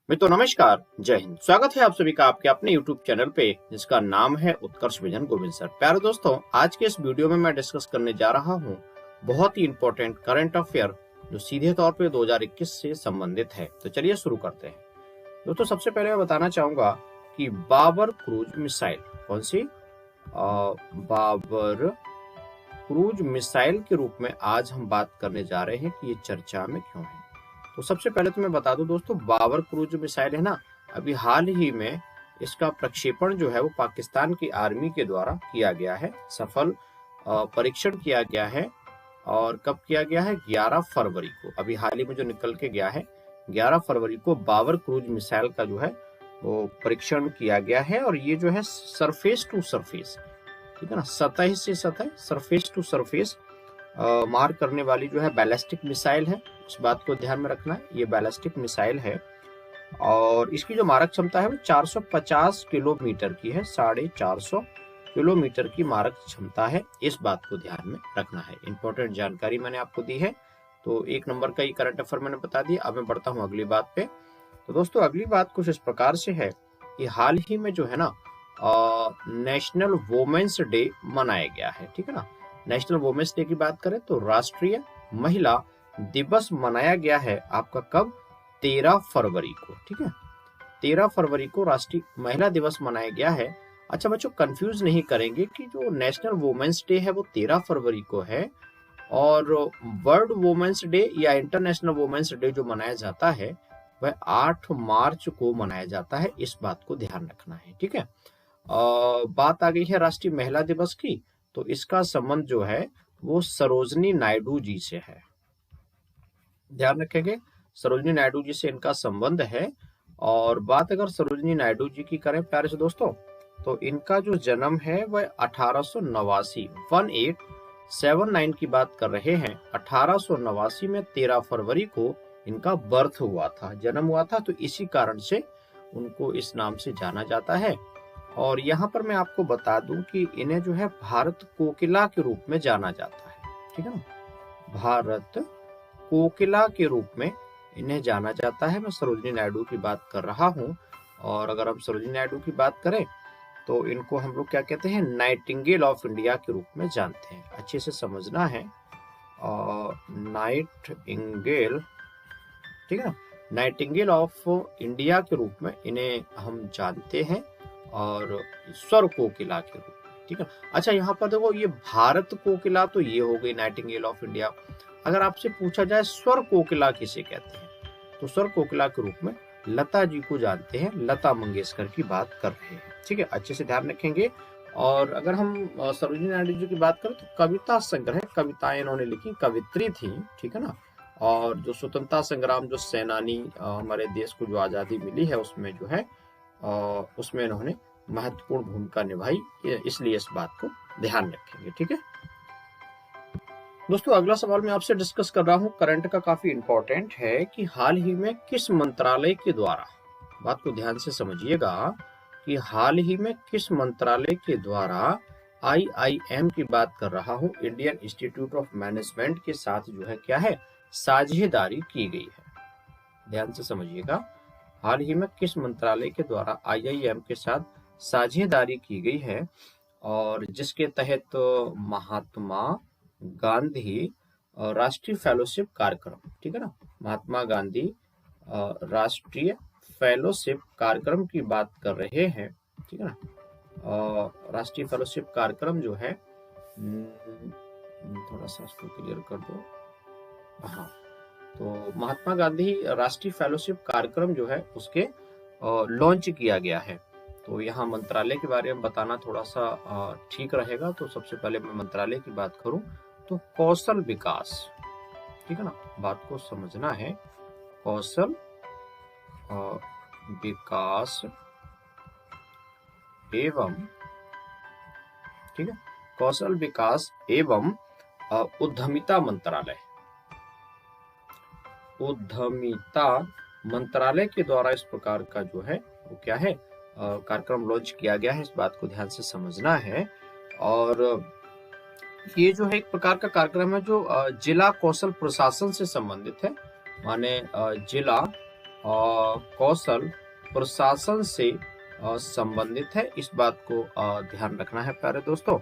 मित्रों नमस्कार, जय हिंद। स्वागत है आप सभी का आपके अपने YouTube चैनल पे जिसका नाम है उत्कर्ष विजन गोविंद सर। प्यारे दोस्तों, आज के इस वीडियो में मैं डिस्कस करने जा रहा हूँ बहुत ही इंपॉर्टेंट करंट अफेयर जो सीधे तौर पे 2021 से संबंधित है। तो चलिए शुरू करते हैं। दोस्तों सबसे पहले मैं बताना चाहूंगा कि बाबर क्रूज मिसाइल कौन सी बाबर क्रूज मिसाइल के रूप में आज हम बात करने जा रहे हैं कि ये चर्चा में क्यों है। तो सबसे पहले तो मैं बता दूं दोस्तों, बाबर क्रूज मिसाइल है ना, अभी हाल ही में इसका प्रक्षेपण जो है वो पाकिस्तान की आर्मी के द्वारा किया गया है। सफल परीक्षण किया गया है। और कब किया गया है? 11 फरवरी को। अभी हाल ही में जो निकल के गया है 11 फरवरी को बाबर क्रूज मिसाइल का जो है वो परीक्षण किया गया है। और ये जो है सरफेस टू सरफेस, ठीक है ना, सतह से सतह, सरफेस टू सरफेस मार करने वाली जो है बैलिस्टिक मिसाइल है। इस बात को ध्यान में रखना है, ये बैलिस्टिक मिसाइल है और इसकी जो मारक क्षमता है वो 450 किलोमीटर की है। 450 किलोमीटर की मारक क्षमता है, इस बात को ध्यान में रखना है। इंपॉर्टेंट जानकारी मैंने आपको दी है। तो एक नंबर का ये करंट अफेयर मैंने बता दिया। अब मैं बढ़ता हूँ अगली बात पे। तो दोस्तों अगली बात कुछ इस प्रकार से है कि हाल ही में जो है ना नेशनल वुमेन्स डे मनाया गया है, ठीक है ना। नेशनल वुमेन्स डे की बात करें तो राष्ट्रीय महिला दिवस मनाया गया है आपका कब? 13 फरवरी को, ठीक है। 13 फरवरी को राष्ट्रीय महिला दिवस मनाया गया है। अच्छा बच्चों, कंफ्यूज नहीं करेंगे कि जो नेशनल वुमेन्स डे है वो 13 फरवरी को है और वर्ल्ड वुमेन्स डे या इंटरनेशनल वुमेन्स डे जो मनाया जाता है वह 8 मार्च को मनाया जाता है। इस बात को ध्यान रखना है, ठीक है। बात आ गई है राष्ट्रीय महिला दिवस की, तो इसका संबंध जो है वो सरोजनी नायडू जी से है। ध्यान रखेंगे, सरोजनी नायडू जी से इनका संबंध है। और बात अगर सरोजनी नायडू जी की करें प्यारे से दोस्तों, तो इनका जो जन्म है वह 1889 की बात कर रहे हैं। 1889 में 13 फरवरी को इनका बर्थ हुआ था, जन्म हुआ था। तो इसी कारण से उनको इस नाम से जाना जाता है। और यहाँ पर मैं आपको बता दूं कि इन्हें जो है भारत कोकिला के रूप में जाना जाता है, ठीक है ना। भारत कोकिला के रूप में इन्हें जाना जाता है। मैं सरोजनी नायडू की बात कर रहा हूँ। और अगर हम सरोजनी नायडू की बात करें तो इनको हम लोग क्या कहते हैं? नाइटिंगेल ऑफ इंडिया के रूप में जानते हैं। अच्छे से समझना है, नाइटिंगेल, ठीक है ना, नाइटिंगेल ऑफ इंडिया के रूप में इन्हें हम जानते हैं और स्वर कोकिला के रूप में, ठीक है। अच्छा यहाँ पर देखो, ये भारत कोकिला तो ये हो गई नाइटिंगेल ऑफ इंडिया। अगर आपसे पूछा जाए स्वर कोकिला किसे कहते हैं, तो स्वर कोकिला के रूप में लता जी को जानते हैं। लता मंगेशकर की बात कर रहे हैं, ठीक है। अच्छे से ध्यान रखेंगे। और अगर हम सरोजिनी नायडू जी की बात करें तो कविता संग्रह, कविताएं इन्होंने लिखी, कवित्री थी, ठीक है ना। और जो स्वतंत्रता संग्राम, जो सेनानी हमारे देश को जो आजादी मिली है उसमें जो है उसमें इन्होंने महत्वपूर्ण भूमिका निभाई, इसलिए इस बात को ध्यान रखेंगे, ठीक है। दोस्तों अगला सवाल मैं आपसे डिस्कस कर रहा हूं, करंट का काफी इंपॉर्टेंट है कि हाल ही में किस मंत्रालय के द्वारा, बात को ध्यान से समझिएगा, कि हाल ही में किस मंत्रालय के द्वारा IIM की बात कर रहा हूं, इंडियन इंस्टीट्यूट ऑफ मैनेजमेंट के साथ जो है क्या है, साझेदारी की गई है। ध्यान से समझिएगा, हाल ही में किस मंत्रालय के द्वारा IIM के साथ साझेदारी की गई है और जिसके तहत महात्मा गांधी राष्ट्रीय फेलोशिप कार्यक्रम, ठीक है ना, महात्मा गांधी राष्ट्रीय फेलोशिप कार्यक्रम की बात कर रहे हैं, ठीक है ना। राष्ट्रीय फेलोशिप कार्यक्रम जो है, थोड़ा सा इसको क्लियर कर दो। हाँ, तो महात्मा गांधी राष्ट्रीय फेलोशिप कार्यक्रम जो है उसके लॉन्च किया गया है। तो यहाँ मंत्रालय के बारे में बताना थोड़ा सा ठीक रहेगा। तो सबसे पहले मैं मंत्रालय की बात करूं तो कौशल विकास, ठीक है ना, बात को समझना है। कौशल विकास एवं, ठीक है, कौशल विकास एवं उद्यमिता मंत्रालय, उद्यमिता मंत्रालय के द्वारा इस प्रकार का जो है वो क्या है, कार्यक्रम लॉन्च किया गया है। इस बात को ध्यान से समझना है। और ये जो है एक प्रकार का कार्यक्रम है जो जिला कौशल प्रशासन से संबंधित है। माने जिला कौशल प्रशासन से संबंधित है। इस बात को ध्यान रखना है प्यारे दोस्तों।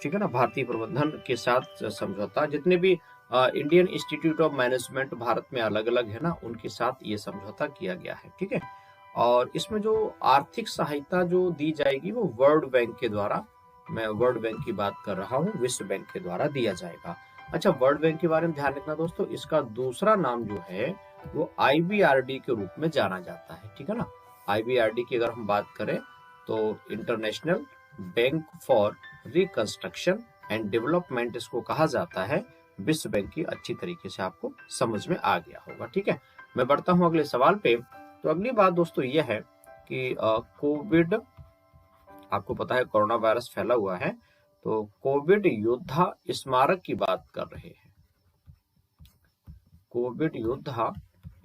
ठीक है ना। भारतीय प्रबंधन के साथ समझौता, जितने भी Indian institute of management Bharat में अलग अलग है ना, उनके साथ ये समझौता किया गया है। ठीक है। और इसमें जो आर्थिक सहायता जो दी जाएगी वो वर्ल्ड बैंक के द्वारा, मैं वर्ल्ड बैंक की बात कर रहा हूँ, विश्व बैंक के द्वारा दिया जाएगा। अच्छा, वर्ल्ड बैंक के बारे में ध्यान रखना दोस्तों, इसका दूसरा नाम जो है वो IBRD के रूप में जाना जाता है। ठीक है ना। IBRD की अगर हम बात करें तो international bank for reconstruction and development इसको कहा जाता है। विश्व बैंक की अच्छी तरीके से आपको समझ में आ गया होगा। ठीक है। मैं बढ़ता हूं अगले सवाल पे। तो अगली बात दोस्तों यह है कि कोविड, आपको पता है कोरोना वायरस फैला हुआ है, तो कोविड योद्धा स्मारक की बात कर रहे हैं। कोविड योद्धा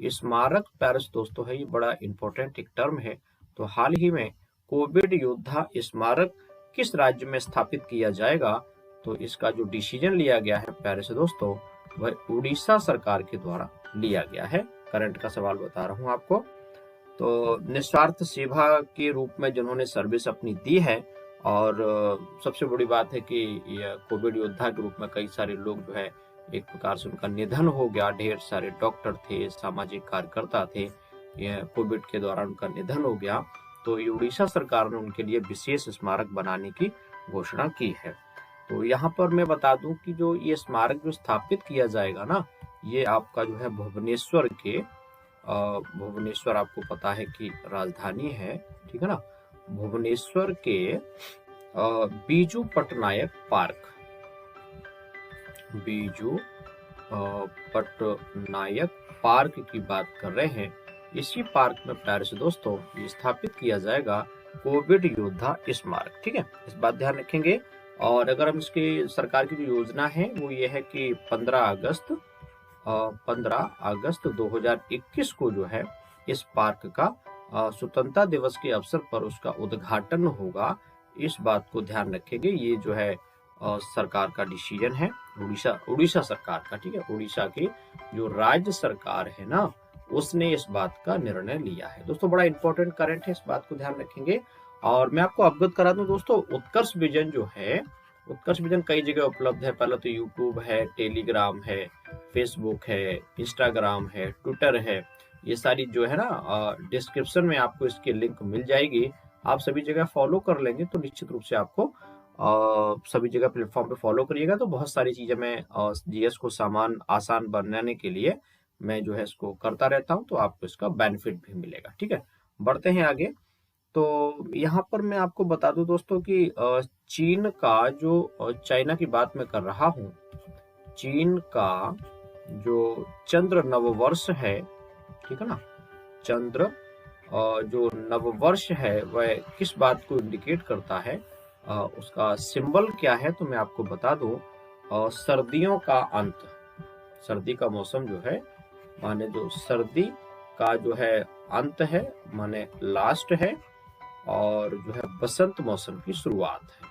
स्मारक पैरिस दोस्तों है, ये बड़ा इंपॉर्टेंट एक टर्म है। तो हाल ही में कोविड योद्धा स्मारक किस राज्य में स्थापित किया जाएगा? तो इसका जो डिसीजन लिया गया है पैरिस दोस्तों, वह उड़ीसा सरकार के द्वारा लिया गया है। करंट का सवाल बता रहा हूं आपको। तो निस्वार्थ सेवा के रूप में जिन्होंने सर्विस अपनी दी है, और सबसे बड़ी बात है कि कोविड योद्धा के रूप में कई सारे लोग जो है, एक प्रकार से उनका निधन हो गया। ढेर सारे डॉक्टर थे, सामाजिक कार्यकर्ता थे, कोविड के दौरान उनका निधन हो गया। तो ये उड़ीसा सरकार ने उनके लिए विशेष स्मारक बनाने की घोषणा की है। तो यहाँ पर मैं बता दूं कि जो ये स्मारक जो स्थापित किया जाएगा ना, ये आपका जो है भुवनेश्वर के, भुवनेश्वर आपको पता है कि राजधानी है। ठीक है ना। भुवनेश्वर के बीजू पटनायक पार्क, बीजू पटनायक पार्क की बात कर रहे हैं। इसी पार्क में पैरिस दोस्तों ये स्थापित किया जाएगा कोविड योद्धा स्मारक। ठीक है। इस बात ध्यान रखेंगे। और अगर हम इसके सरकार की जो योजना है वो ये है कि 15 अगस्त 2021 को जो है इस पार्क का स्वतंत्रता दिवस के अवसर पर उसका उद्घाटन होगा। इस बात को ध्यान रखेंगे। ये जो है सरकार का डिसीजन है, उड़ीसा सरकार का। ठीक है। उड़ीसा की जो राज्य सरकार है ना, उसने इस बात का निर्णय लिया है। दोस्तों बड़ा इंपॉर्टेंट करंट है, इस बात को ध्यान रखेंगे। और मैं आपको अवगत करा दूं दोस्तों, उत्कर्ष विजन जो है, उत्कर्ष विजन कई जगह उपलब्ध है। पहले तो यूट्यूब है, टेलीग्राम है, फेसबुक है, इंस्टाग्राम है, ट्विटर है। ये सारी जो है ना, डिस्क्रिप्शन में आपको इसकी लिंक मिल जाएगी। आप सभी जगह फॉलो कर लेंगे तो निश्चित रूप से आपको सभी जगह प्लेटफॉर्म पे फॉलो करिएगा तो बहुत सारी चीजें मैं जीएस को आसान बनाने के लिए मैं जो है इसको करता रहता हूं, तो आपको इसका बेनिफिट भी मिलेगा। ठीक है। बढ़ते हैं आगे। तो यहाँ पर मैं आपको बता दूं दोस्तों कि चीन का जो, चाइना की बात मैं कर रहा हूँ, चीन का जो चंद्र नववर्ष है, ठीक है ना, चंद्र जो नववर्ष है वह किस बात को इंडिकेट करता है, उसका सिंबल क्या है? तो मैं आपको बता दूं, सर्दियों का अंत, सर्दी का मौसम जो है, माने जो सर्दी का जो है अंत है, माने लास्ट है, और जो है बसंत मौसम की शुरुआत है,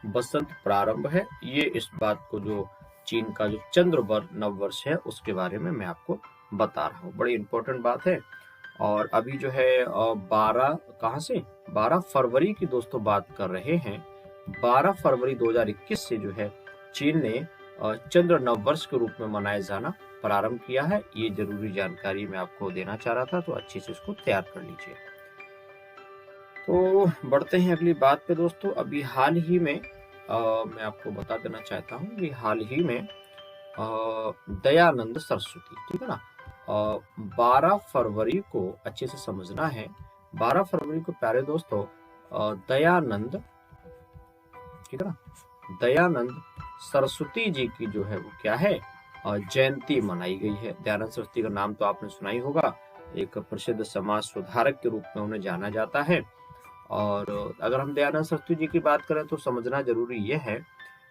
बसंत प्रारंभ है। ये इस बात को जो चीन का जो चंद्र नववर्ष है उसके बारे में मैं आपको बता रहा हूँ। बड़ी इंपॉर्टेंट बात है। और अभी जो है 12 फरवरी की दोस्तों बात कर रहे हैं। 12 फरवरी 2021 से जो है चीन ने चंद्र नववर्ष के रूप में मनाया जाना प्रारंभ किया है। ये जरूरी जानकारी मैं आपको देना चाह रहा था, तो अच्छे से इसको तैयार कर लीजिए। तो बढ़ते हैं अगली बात पे दोस्तों। अभी हाल ही में मैं आपको बता देना चाहता हूँ कि हाल ही में दयानंद सरस्वती, ठीक है ना, 12 फरवरी को अच्छे से समझना है। 12 फरवरी को प्यारे दोस्तों दयानंद, ठीक है ना, दयानंद सरस्वती जी की जो है वो क्या है, जयंती मनाई गई है। दयानंद सरस्वती का नाम तो आपने सुना ही होगा। एक प्रसिद्ध समाज सुधारक के रूप में उन्हें जाना जाता है। और अगर हम दयानंद सरस्वती जी की बात करें तो समझना जरूरी यह है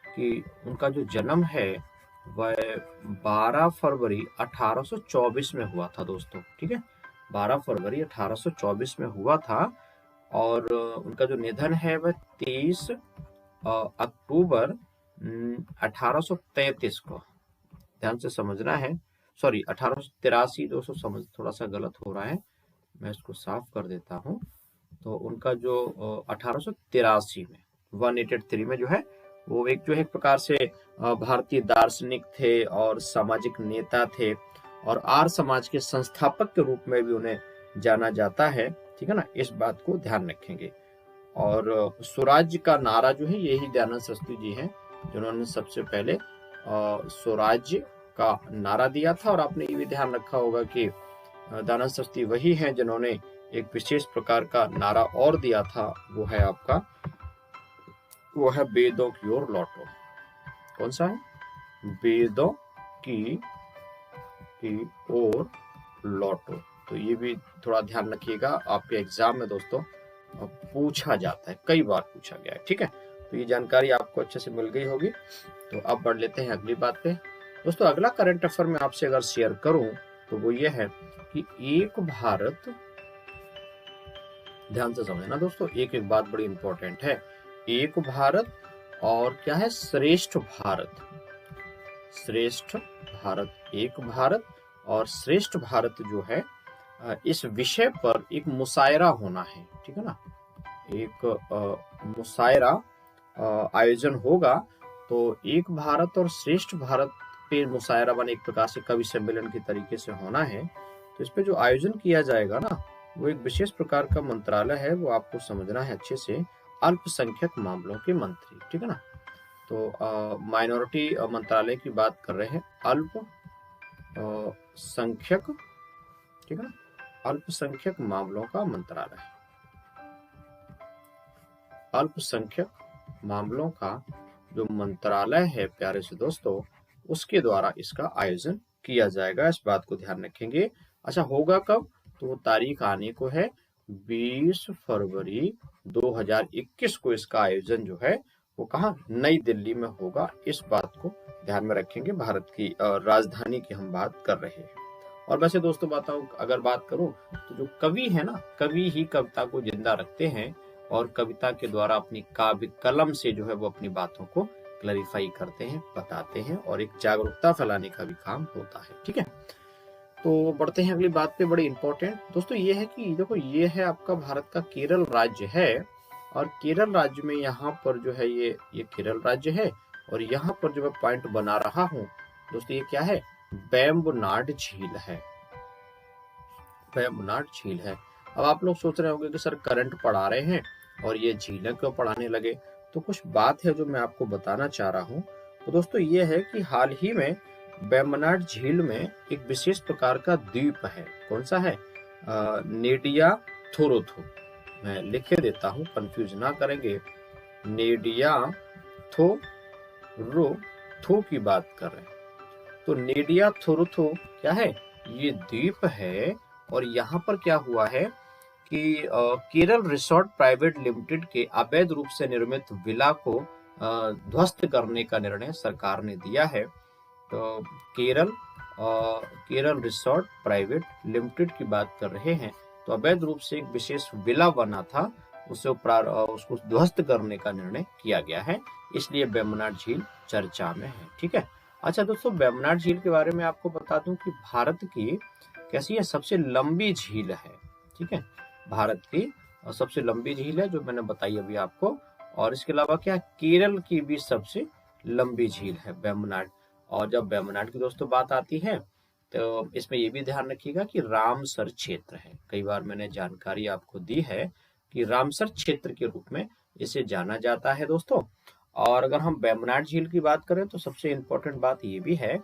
कि उनका जो जन्म है वह 12 फरवरी 1824 में हुआ था दोस्तों। ठीक है। 12 फरवरी 1824 में हुआ था। और उनका जो निधन है वह 23 अक्टूबर 1833 को, ध्यान से समझना है, सॉरी 1883, दोस्तों समझ थोड़ा सा गलत हो रहा है, मैं इसको साफ कर देता हूँ। तो उनका जो 1883 में 1883 में जो है वो एक जो है एक प्रकार से भारतीय दार्शनिक थे और सामाजिक नेता थे, और आर्य समाज के संस्थापक के रूप में भी उन्हें जाना जाता है, ठीक है ना, इस बात को ध्यान रखेंगे। और स्वराज्य का नारा जो है यही दयानंद सरस्वती जी हैं जिन्होंने सबसे पहले स्वराज्य का नारा दिया था। और आपने ये भी ध्यान रखा होगा कि दयानंद सरस्वती वही हैं जिन्होंने एक विशेष प्रकार का नारा और दिया था, वो है आपका, वो है वेदों की ओर लौटो। कौन सा है? वेदों की ओर लौटो। तो ये भी थोड़ा ध्यान रखिएगा, आपके एग्जाम में दोस्तों पूछा जाता है, कई बार पूछा गया है, ठीक है। तो ये जानकारी आपको अच्छे से मिल गई होगी। तो अब बढ़ लेते हैं अगली बात पे। दोस्तों अगला करंट अफेयर में आपसे अगर शेयर करूं तो वो ये है कि एक भारत, ध्यान से समझना दोस्तों, एक एक बात बड़ी इंपॉर्टेंट है। एक भारत और क्या है? श्रेष्ठ भारत। श्रेष्ठ भारत, एक भारत और श्रेष्ठ भारत जो है, इस विषय पर एक मुशायरा होना है, ठीक है ना। एक मुशायरा आयोजन होगा। तो एक भारत और श्रेष्ठ भारत पे मुशायरा बने, एक प्रकार से कवि सम्मेलन के तरीके से होना है। तो इस पे जो आयोजन किया जाएगा ना, वो एक विशेष प्रकार का मंत्रालय है, वो आपको समझना है अच्छे से, अल्पसंख्यक मामलों के मंत्री, ठीक है ना। तो माइनॉरिटी मंत्रालय की बात कर रहे हैं, अल्पसंख्यक, ठीक है ना, अल्पसंख्यक मामलों का मंत्रालय, अल्पसंख्यक मामलों का जो मंत्रालय है प्यारे से दोस्तों, उसके द्वारा इसका आयोजन किया जाएगा, इस बात को ध्यान रखेंगे। अच्छा, होगा कब? तो वो तारीख आने को है 20 फरवरी 2021 को इसका आयोजन जो है वो कहाँ? नई दिल्ली में होगा, इस बात को ध्यान में रखेंगे। भारत की राजधानी की हम बात कर रहे हैं। और वैसे दोस्तों बताओ, अगर बात करूं तो जो कवि है ना, कवि ही कविता को जिंदा रखते हैं और कविता के द्वारा अपनी काव्य कलम से जो है वो अपनी बातों को क्लैरिफाई करते हैं, बताते हैं, और एक जागरूकता फैलाने का भी काम होता है, ठीक है। तो बढ़ते हैं अगली बात पे, बड़ी इंपॉर्टेंट दोस्तों ये है कि देखो, ये है आपका भारत का केरल राज्य है, और केरल राज्य में यहाँ पर जो है ये केरल राज्य है, और यहाँ पर जो मैं पॉइंट बना रहा हूँ दोस्तों, ये क्या है? वेम्बनाड झील है, वेम्बनाड झील है। अब आप लोग सोच रहे होंगे कि सर करंट पढ़ा रहे हैं और ये झीलें क्यों पढ़ाने लगे? तो कुछ बात है जो मैं आपको बताना चाह रहा हूँ। तो दोस्तों ये है कि हाल ही में वेम्बनाड झील में एक विशेष प्रकार का द्वीप है। कौन सा है? नेडिया थोरोथो। मैं लिखे देता हूँ, कंफ्यूज ना करेंगे। नेडिया थोरोथो की बात कर रहे हैं। तो नेडिया थोरोथो क्या है? ये द्वीप है, और यहाँ पर क्या हुआ है कि केरल रिसोर्ट प्राइवेट लिमिटेड के अवैध रूप से निर्मित विला को ध्वस्त करने का निर्णय सरकार ने दिया है। तो केरल रिसोर्ट प्राइवेट लिमिटेड की बात कर रहे हैं। तो अवैध रूप से एक विशेष विला बना था, उसको ध्वस्त करने का निर्णय किया गया है, इसलिए वेम्बनाड झील चर्चा में है, ठीक है। अच्छा दोस्तों, वेम्बनाड झील के बारे में आपको बता दूं कि भारत की कैसी है? सबसे लंबी झील है, ठीक है। भारत की सबसे लंबी झील है, जो मैंने बताई अभी आपको। और इसके अलावा क्या, केरल की भी सबसे लंबी झील है वेम्बनाड। और जब वेम्बनाड की दोस्तों बात आती है तो इसमें ये भी ध्यान रखिएगा कि रामसर क्षेत्र है। कई बार मैंने जानकारी आपको दी है कि रामसर क्षेत्र के रूप में इसे जाना जाता है दोस्तों। और अगर हम वेम्बनाड झील की बात करें तो सबसे इम्पोर्टेंट बात ये भी है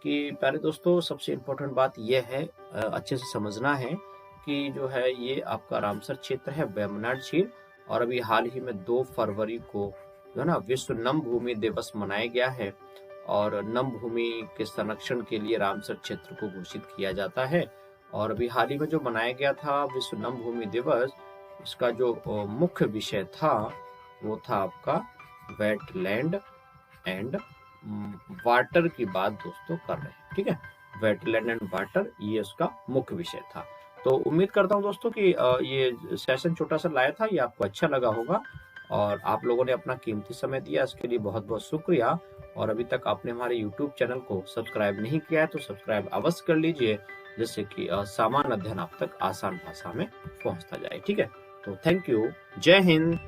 कि प्यारे दोस्तों, सबसे इम्पोर्टेंट बात यह है, अच्छे से समझना है कि जो है ये आपका रामसर क्षेत्र है, वेम्बनाड झील। और अभी हाल ही में 2 फरवरी को जो है ना विश्व नम भूमि दिवस मनाया गया है, और नम भूमि के संरक्षण के लिए रामसर क्षेत्र को घोषित किया जाता है। और अभी हाल ही में जो मनाया गया था विश्व नम भूमि दिवस, इसका जो मुख्य विषय था वो था आपका वेटलैंड एंड वाटर की बात दोस्तों कर रहे हैं, ठीक है। वेटलैंड एंड वाटर, ये उसका मुख्य विषय था। तो उम्मीद करता हूं दोस्तों कि ये सेशन छोटा सा लाया था, ये आपको अच्छा लगा होगा, और आप लोगों ने अपना कीमती समय दिया, इसके लिए बहुत बहुत शुक्रिया। और अभी तक आपने हमारे YouTube चैनल को सब्सक्राइब नहीं किया है तो सब्सक्राइब अवश्य कर लीजिए, जिससे कि सामान्य अध्ययन आप तक आसान भाषा में पहुंचता जाए। ठीक है, तो थैंक यू। जय हिंद।